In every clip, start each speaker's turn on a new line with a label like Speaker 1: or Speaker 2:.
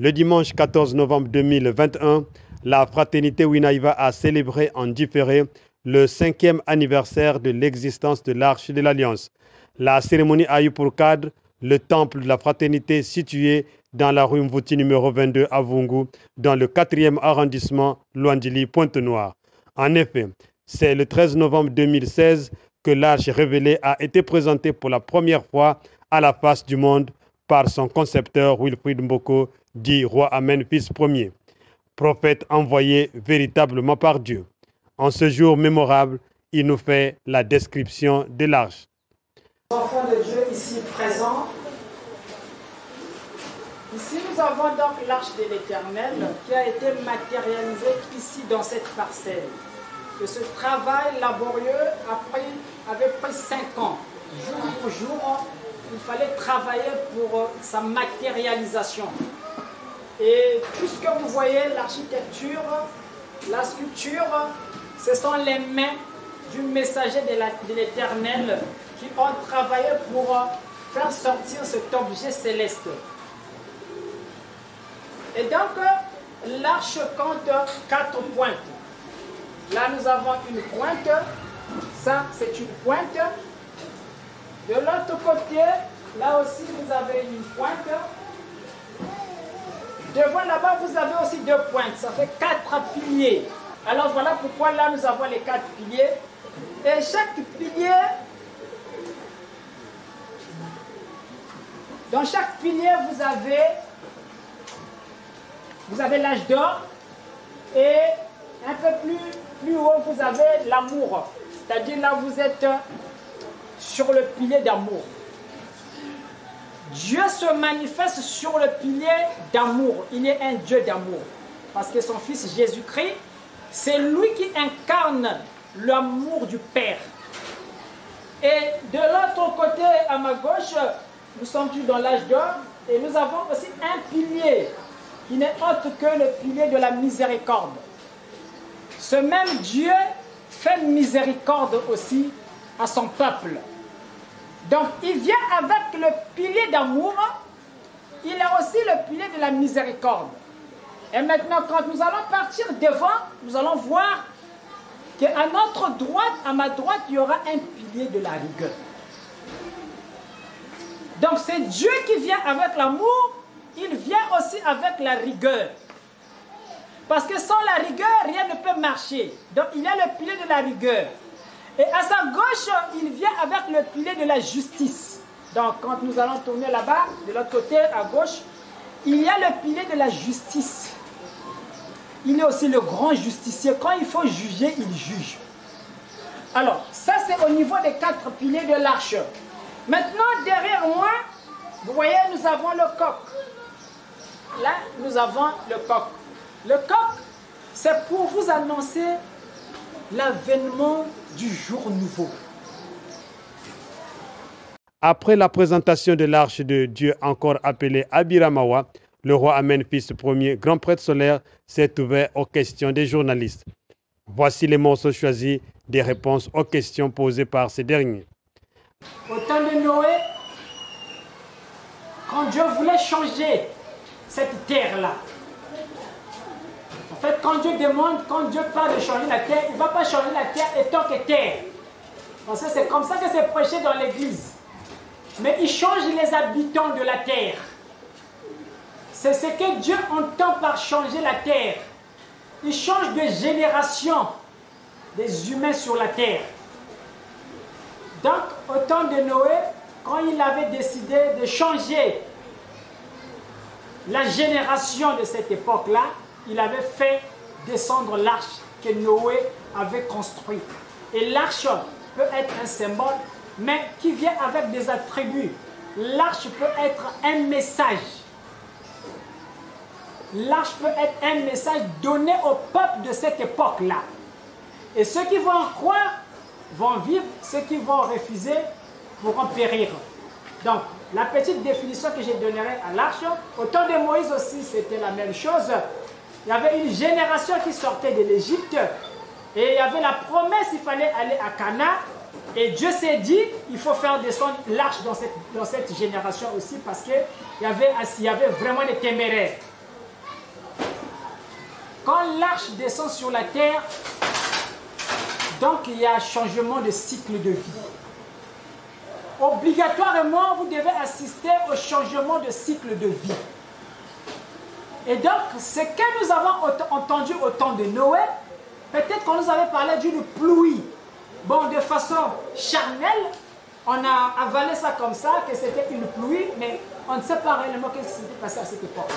Speaker 1: Le dimanche 14 novembre 2021, la fraternité Winaïva a célébré en différé le 5e anniversaire de l'existence de l'Arche de l'Alliance. La cérémonie a eu pour cadre le temple de la fraternité situé dans la rue Mvouti numéro 22 à Vungu, dans le 4e arrondissement Luandili, Pointe-Noire. En effet, c'est le 13 novembre 2016 que l'Arche révélée a été présentée pour la première fois à la face du monde par son concepteur Wilfried Mboko, dit roi Amen, fils premier, prophète envoyé véritablement par Dieu. En ce jour mémorable, il nous fait la description de l'Arche.
Speaker 2: Enfants de Dieu ici présents, ici nous avons donc l'Arche de l'Éternel qui a été matérialisée ici dans cette parcelle. Et ce travail laborieux avait pris 5 ans, jour pour jour. Il fallait travailler pour sa matérialisation. Et tout ce que vous voyez, l'architecture, la sculpture, ce sont les mains du messager de l'Éternel qui ont travaillé pour faire sortir cet objet céleste. Et donc, l'arche compte 4 pointes. Là, nous avons une pointe. Ça, c'est une pointe. De l'autre côté, là aussi, vous avez une pointe. Devant là-bas, vous avez aussi 2 pointes. Ça fait 4 piliers. Alors voilà pourquoi là, nous avons les 4 piliers. Et chaque pilier, dans chaque pilier, vous avez l'âge d'or. Et un peu plus haut, vous avez l'amour. C'est-à-dire là, vous êtes sur le pilier d'amour. Dieu se manifeste sur le pilier d'amour. Il est un Dieu d'amour. Parce que son Fils Jésus-Christ, c'est lui qui incarne l'amour du Père. Et de l'autre côté, à ma gauche, nous sommes tous dans l'âge d'or. Et nous avons aussi un pilier qui n'est autre que le pilier de la miséricorde. Ce même Dieu fait miséricorde aussi à son peuple. Donc, il vient avec le pilier d'amour, il a aussi le pilier de la miséricorde. Et maintenant, quand nous allons partir devant, nous allons voir qu'à notre droite, à ma droite, il y aura un pilier de la rigueur. Donc, c'est Dieu qui vient avec l'amour, il vient aussi avec la rigueur. Parce que sans la rigueur, rien ne peut marcher. Donc, il y a le pilier de la rigueur. Et à sa gauche, il vient avec le pilier de la justice. Donc, quand nous allons tourner là-bas, de l'autre côté, à gauche, il y a le pilier de la justice. Il est aussi le grand justicier. Quand il faut juger, il juge. Alors, ça c'est au niveau des 4 piliers de l'arche. Maintenant, derrière moi, vous voyez, nous avons le coq. Là, nous avons le coq. Le coq, c'est pour vous annoncer l'avènement du jour nouveau.
Speaker 1: Après la présentation de l'arche de Dieu, encore appelée Abiramawa, le roi Amen, fils premier, grand prêtre solaire, s'est ouvert aux questions des journalistes. Voici les morceaux choisis des réponses aux questions posées par ces derniers.
Speaker 2: Au temps de Noé, quand Dieu voulait changer cette terre-là, en fait, quand Dieu demande, quand Dieu parle de changer la terre, il ne va pas changer la terre étant que terre. Parce que c'est comme ça que c'est prêché dans l'église. Mais il change les habitants de la terre. C'est ce que Dieu entend par changer la terre. Il change de génération des humains sur la terre. Donc, au temps de Noé, quand il avait décidé de changer la génération de cette époque-là, il avait fait descendre l'arche que Noé avait construite. Et l'arche peut être un symbole, mais qui vient avec des attributs. L'arche peut être un message. L'arche peut être un message donné au peuple de cette époque-là. Et ceux qui vont en croire vont vivre, ceux qui vont refuser pourront périr. Donc, la petite définition que je donnerai à l'arche, au temps de Moïse aussi, c'était la même chose. Il y avait une génération qui sortait de l'Égypte Et il y avait la promesse, il fallait aller à Cana. Et Dieu s'est dit, il faut faire descendre l'arche dans cette génération aussi, parce qu'il y avait vraiment des téméraires. Quand l'arche descend sur la terre, donc il y a un changement de cycle de vie. Obligatoirement, vous devez assister au changement de cycle de vie. Et donc, ce que nous avons entendu au temps de Noé, peut-être qu'on nous avait parlé d'une pluie. Bon, de façon charnelle, on a avalé ça comme ça, que c'était une pluie, mais on ne sait pas réellement ce qui s'était passé à cette époque.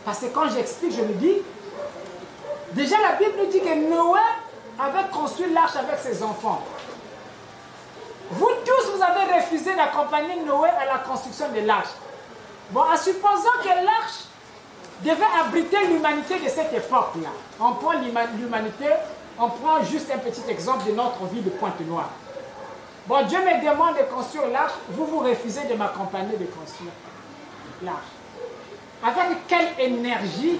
Speaker 2: Parce que quand j'explique, je me dis, déjà la Bible nous dit que Noé avait construit l'arche avec ses enfants. Vous tous, vous avez refusé d'accompagner Noé à la construction de l'arche. Bon, en supposant que l'arche devait abriter l'humanité de cette époque-là. On prend l'humanité, on prend juste un petit exemple de notre ville de Pointe-Noire. Bon, Dieu me demande de construire l'arche, vous refusez de m'accompagner de construire l'arche. Avec quelle énergie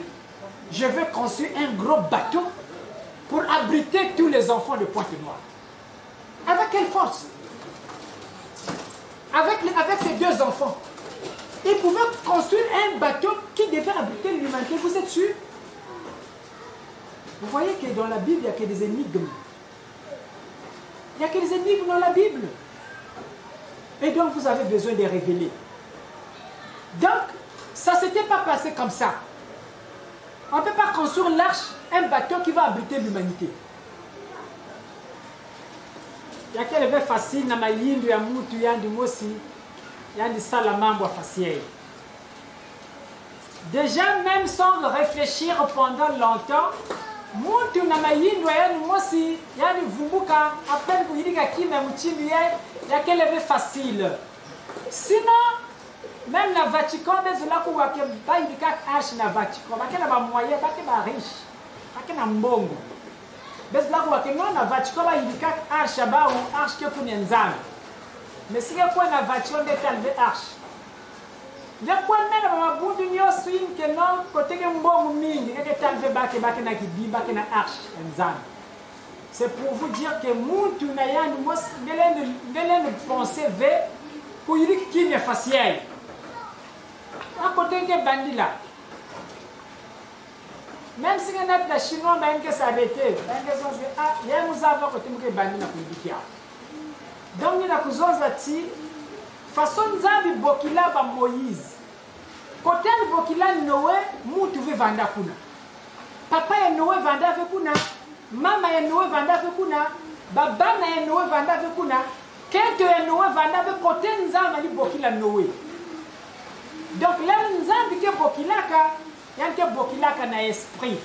Speaker 2: je veux construire un gros bateau pour abriter tous les enfants de Pointe-Noire? Avec quelle force? Avec ces deux enfants. Ils pouvaient construire un bateau qui devait abriter l'humanité. Vous êtes sûr? Vous voyez que dans la Bible, il n'y a que des énigmes. Il n'y a que des énigmes dans la Bible. Et donc, vous avez besoin de révéler. Donc, ça ne s'était pas passé comme ça. On ne peut pas construire l'arche, un bateau qui va abriter l'humanité. Il y a quelqu'un qui facile, na mayindu ya mutu yandi mosi, yandi salamambo facile. Déjà, même sans réfléchir pendant longtemps, mutu na mayindu yandi mosi, yandi vumbuka, à peine que yidika kime mutimi il y a quelqu'un facile. Sinon, même la Vatican, mais là où il y a des arches na Vatican, il y a des moyens, il y a des riches, il y a des mbongo. Mais là où il y a des Vatican, il y a des arches ou arches qui sont nzambe. Mais si il y a des Vatican, il y a des arches. Il y a des gens qui ont dit que non, côté de mbongo mingi, il y a des arches nzambe. C'est pour vous dire que mutu na yandu mos melene penser vers pour dire qui est facile. À côté de bandi là. Même si on a des chinois ben que ça arrêté, ben que ça ah, il y a nous avons côté de bandi na kubikia. Donc il a kuzoza ti façon nzambi bokila ba Moïse. Côté de bokila Noé, mutu ve vanda kuna. Papa ya Noé vanda ve kuna. Mama ya Noé vanda ve kuna, baba na Noé vanda ve kuna, kento ya Noé vanda ve kote nzamba li bokila Noé. Donc là nzambi ke bokilaka, yanke bokilaka na esprit.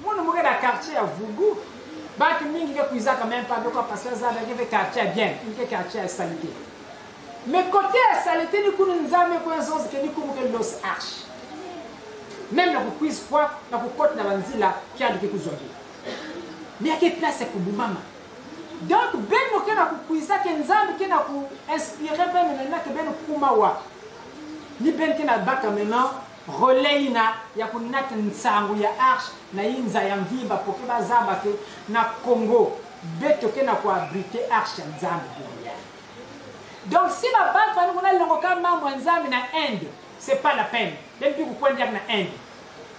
Speaker 2: Mon mouke da quartier à Vugu, ba ki mingi ke kuizaka même pas de quoi parce que nzambi ke quartier bien, ke quartier à salité. Mais côté à salité ni kunu nzambi ko nzonzi ke ni kumuke los arches. Même na kuiz quoi, na kukote na banzila ki andi ke kuzongi. Mais à quelle place c'est pour maman? Donc, ben nous qui na kuiza que nzambi qui na ku inspirer ben maintenant que ben kumawa. Ni ben qui na baka maintenant relais na ya kunat nsangu ya arche na inza ya mvimba pour que bazaba que na Congo beto que na ku abriter arche nzambi. Donc si la base va nous longo kama mambo nzambi na Inde, c'est pas la peine. Même si vous pouvez dire na Inde.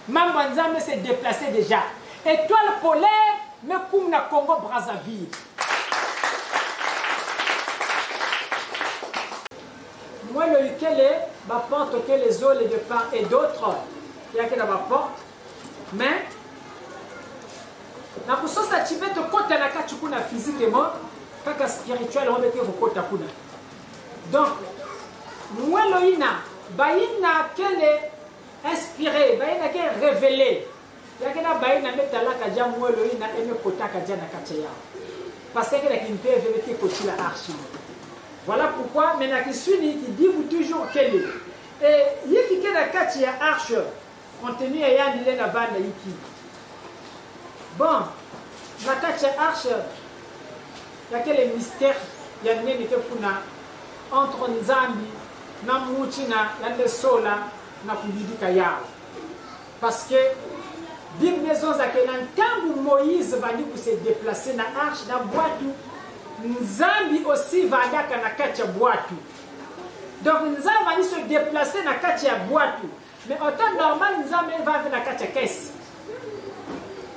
Speaker 2: Mambo nzambi s'est déplacé déjà. Étoile polaire mais comme na Congo Brazzaville. Moi le Ukele, ma porte que les eaux de part et d'autres, il y a que dans ma porte, mais na kusosa chibete kota na kachukuna physiquement, kaka spirituel on mette kota kuna. Donc moi le ina, baina kele inspiré, baina kele révélé. Yakena baina metala kaja mwelo ina eme kota kaja na kacheya. Parce que la kimpe veut que la archi. Voilà pourquoi maintenant qui suit qui dit vous toujours quel est. Et yiki ke na kacheya arche contenu ya ndile na bana yiki. Bon, la kacheya arche ya quel mystère ya nini ke kuna entre nzambi na muchina ya nde sola na kulidika yao. Parce que Big maison zake na ntango Moïse va nous se déplacer na arche na boîte. Nzambi aussi va ndaka na kati ya boîte. Donc Nzambi va se déplacer na kati ya boîte. Mais en temps normal Nzambi va venir na kati ya caisse.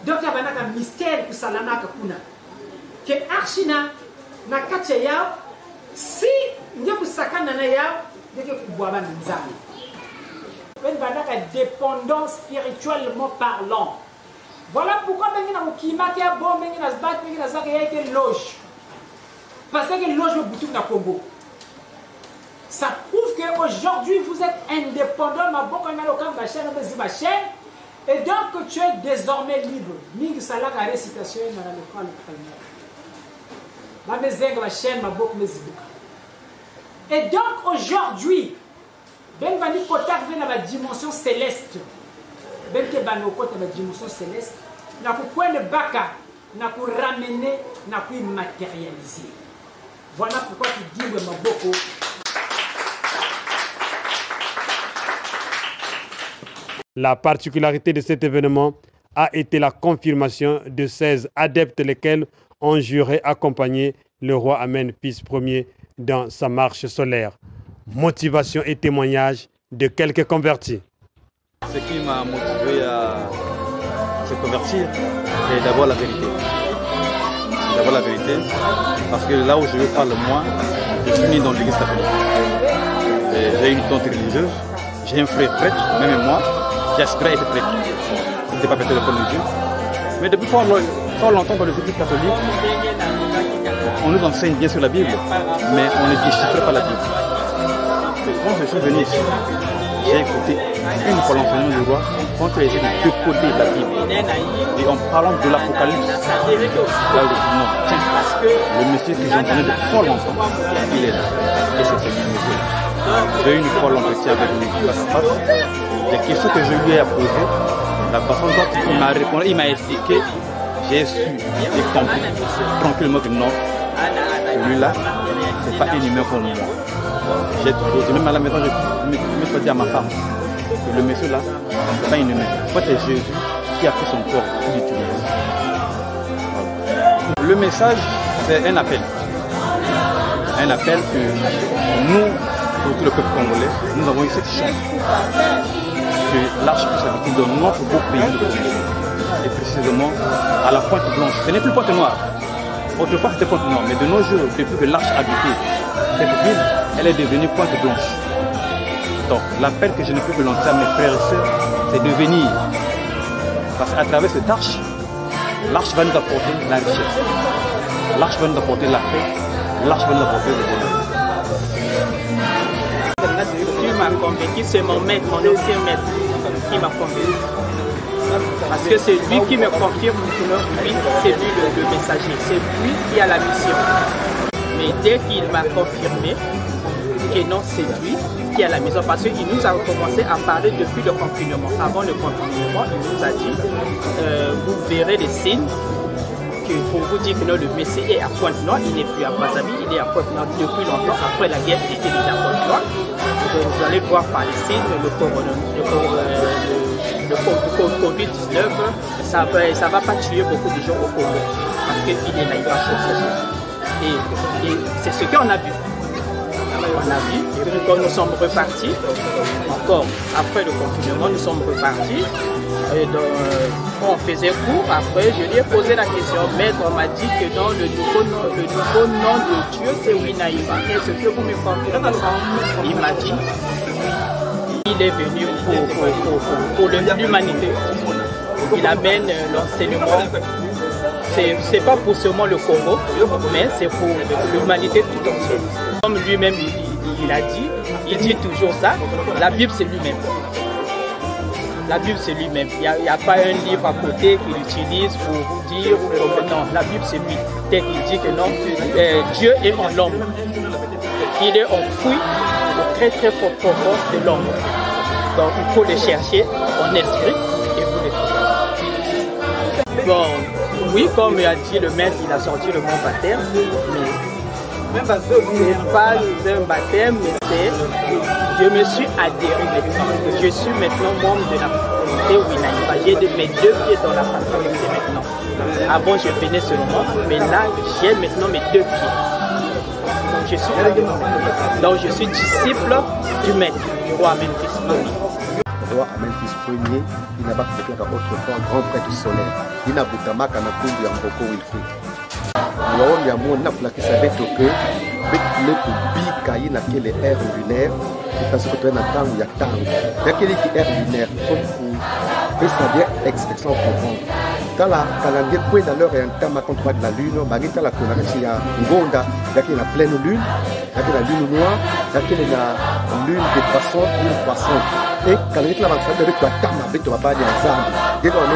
Speaker 2: Donc il y a un mystère pour salama kuna. Que arche na kati ya si ndio kusakana na yao deke kubwaba Nzambi. Une dépendance spirituellement parlant. Voilà pourquoi maintenant qui m'a qui a bon maintenant se battre maintenant ça qui a été loge. Parce que loge au boutique na Congo. Ça prouve que aujourd'hui vous êtes indépendant ma bon quand on a chaîne et donc tu es désormais libre. Mingi sala ka récitation na le prendre le la maison ma chaîne ma beaucoup mes et donc aujourd'hui ben vani kotak vient dans la dimension céleste. Ben ke bano kote dans la dimension céleste. Na ku kwende baka, na ku ramener, na ku matérialiser. Voilà pourquoi tu dis maboko.
Speaker 1: La particularité de cet événement a été la confirmation de 16 adeptes lesquels ont juré accompagner le roi Amen fils premier dans sa marche solaire. Motivation et témoignage de quelques convertis.
Speaker 3: Ce qui m'a motivé à se convertir, c'est d'abord la vérité. D'abord la vérité, parce que là où je parle moi, je suis né dans l'église catholique. J'ai une identité religieuse, j'ai un frère prêtre, même moi, j'aspirais à être prêtre. Je n'étais pas prêtre de l'école de Dieu. Mais depuis fort longtemps dans l'église catholique, on nous enseigne bien sur la Bible, mais on ne déchiffre pas la Bible. Quand je suis venu ici, j'ai écouté une fois l'enseignement du roi, quand il essaie de décoder la Bible. Et en parlant de l'Apocalypse, là je dis non, tiens, le monsieur que j'ai entendu de fort longtemps, il est là. Et c'est ce monsieur. J'ai eu une fois l'entretien avec lui face à face. Les questions que je lui ai posées, la façon dont il m'a répondu, il m'a expliqué, j'ai su, j'ai compris tranquillement que non, celui-là, c'est pas un humain pour moi. J'ai même à la maison, je me suis dit à ma femme que le monsieur là, c'est pas un humain. En fait, c'est Jésus qui a pris son corps pour l'utiliser. Voilà. Le message, c'est un appel. Un appel que nous, pour tout le peuple congolais, nous avons eu cette chance que l'arche puisse habiter dans notre beau pays de Congo. Et précisément à la Pointe Blanche. Ce n'est plus Pointe Noire. Autrefois c'était Pointe Noire, mais de nos jours, depuis que l'arche habitait cette ville, elle est devenue Pointe Blanche. Donc l'appel que je ne peux que lancer à mes frères et sœurs, c'est de venir. Parce qu'à travers cette arche, l'arche va nous apporter la richesse. L'arche va nous apporter la paix. L'arche va nous apporter le bonheur.
Speaker 4: Qui m'a convaincu, c'est mon maître, mon ancien maître qui m'a convaincu. Parce que c'est lui qui me confirme que lui, c'est lui le messager, c'est lui qui a la mission. Mais dès qu'il m'a confirmé que non, c'est lui qui a la mission, parce qu'il nous a commencé à parler depuis le confinement. Avant le confinement, il nous a dit, vous verrez les signes pour vous dire que non, le Messie est à Pointe-Noire, il n'est plus à Brazzaville, il est à Pointe-Noire depuis longtemps. Après la guerre, il était déjà à Pointe-Noire. Vous allez voir par les signes, le Covid-19, ça ne va pas tuer beaucoup de gens au Congo. Parce qu'il est là, il va changer. Et c'est ce qu'on a vu. On a vu, et quand nous sommes repartis, encore après le confinement, nous sommes repartis. Et donc, on faisait cours, après je lui ai posé la question, maître, on m'a dit que non, le nouveau nom de Dieu c'est Winaïva. Est-ce que vous me confirmez? Il m'a dit, il est venu pour l'humanité. Il amène l'enseignement. C'est pas pour seulement le Congo, mais c'est pour l'humanité tout entière. Comme lui-même il a dit, il dit toujours ça, la Bible c'est lui-même. La Bible c'est lui-même. Il n'y a pas un livre à côté qu'il utilise pour vous dire non, la Bible c'est lui. Dès qu'il dit que non, Dieu est en l'homme. Il est enfoui au très très profond de l'homme. Donc il faut le chercher en esprit et vous le trouvez. Bon, oui, comme il a dit le maître, il a sorti le mot baptême, mais c'est pas un baptême, mais c'est je me suis adhéré. Je suis maintenant membre de la fraternité Winaïva. J'ai mes 2 pieds dans la fraternité maintenant. Avant, je venais seulement, mais là, j'ai maintenant mes 2 pieds. Donc, je suis disciple du maître, du roi Amène-Fils Mami.
Speaker 5: Le roi Amène-Fils Ier, il n'a pas fait autrefois grand prêtre solaire. Il n'a pas fait un peu de Mboko Wilfrid. Alors, il y a mon appel qui savait que le public a eu les airs lunaires. Parce que tu as un temps où il y a temps. Il y a quelques airs lunaires. C'est-à-dire expression comprendre. Dans la calendrier, quand l'heure est un temps contre de la lune, il y a Ngonda, il y a la pleine lune, il y a la lune noire, il y a la lune de poisson, lune poisson. Et quand il y a la lune de poisson, il y a la lune de poisson. Il y a la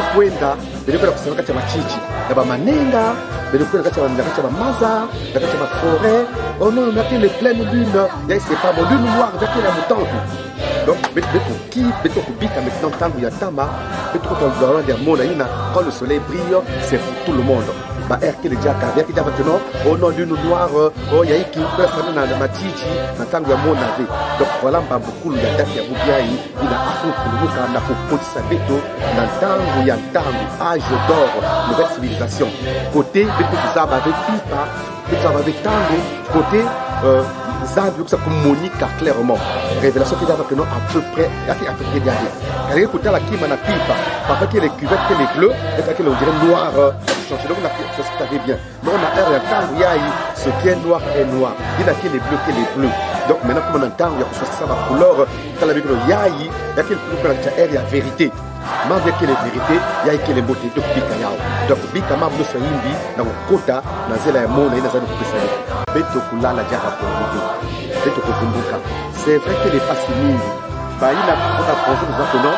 Speaker 5: lune de poisson, il y a la lune de poisson. Il y a manenga, il y a la maza, il y a la forêt. Oh non, il y a les pleines lunes, il y a pas bon lune noire, il y a la mouton. Donc, qui maintenant tant qu'il y a tama, quand le soleil brille, c'est pour tout le monde. Bah, qui est déjà cardiaque, qui est maintenant, oh non, lune noire, oh, il y a qui peut faire dans ma titi, dans tant qu'il y a mon avis. Donc, voilà, beaucoup de gens qui ont bien, il a appris pour sa béto, dans tant qu'il y a âge d'or, nouvelle civilisation. Côté, vous avez avec pipa, vous avez avec tango, côté, Zambi, ça communique clairement. Révélation qui d'abord que non à peu près gardé. Car écoutez la qui m'a pipa, parce que les cuvettes que les bleus, et que l'on dirait noir, changer donc ça se fait bien. Mais on a un temps où il y a ce qui est noir est noir. Il y a qui les bleus que les bleus. Donc maintenant comme on entend, il y a que ça va couleur, quand la il y a quel couleur il y a vérité. Mais avec les vérités, il y a que les beautés de Bikayao. Donc Bikama nous sommes imbis dans le quota, dans le monde et dans le pays. Betokula la diara pour nous. Betokufumbuka. C'est vrai que les fascinés, il a pensé maintenant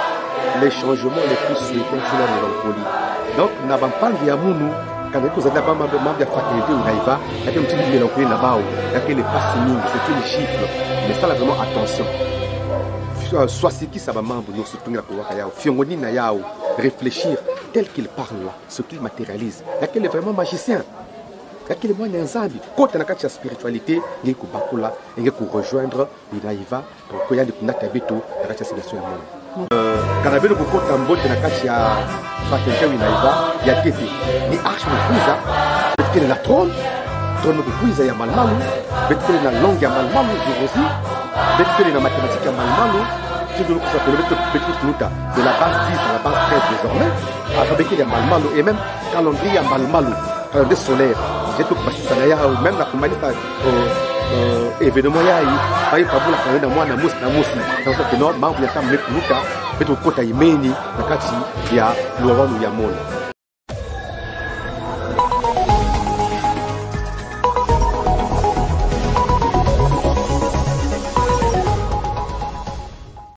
Speaker 5: les changements les plus souhaités sur la mélancolie. Donc, nous n'avons pas de Yamounou. Quand vous avez un membre de la fraternité où il va, il y a une petite mélancolie là-bas, il y a que les fascinés, c'est que les chiffres. Mais ça, là, vraiment, attention. Soit ce qui ça va membre nous soutenir la Fiongoni Nayao, réfléchir tel qu'il parle là, ce qu'il matérialise. Il y a quel est vraiment magicien. Il y a quel est moyen d'ensemble. Quand on a la spiritualité, il y a Bakula, il y a rejoindre Inaïva pour qu'il y ait des Natabeto, la situation du monde. Quand on a vu le Boko Tambo, il y a fraternité Inaïva, il y a Tété. Les arches de Pouza, il y a la trône, trône de Pouza, il y a Malmalou, il y a la langue, il y a Malmalou, aussi. Il y a la mathématique, il y a Malmalou. De la base 10 à la base 13 désormais, avec il y a Malmalou et même calendrier à Malmalou, calendrier solaire. J'ai tout passé ça là, même la compagnie événement il y a pas la calendrier moi na mousse donc que non membre il y a tam le Luka, mais tout côté Imeni, la kati il y a Laurent ou Yamon.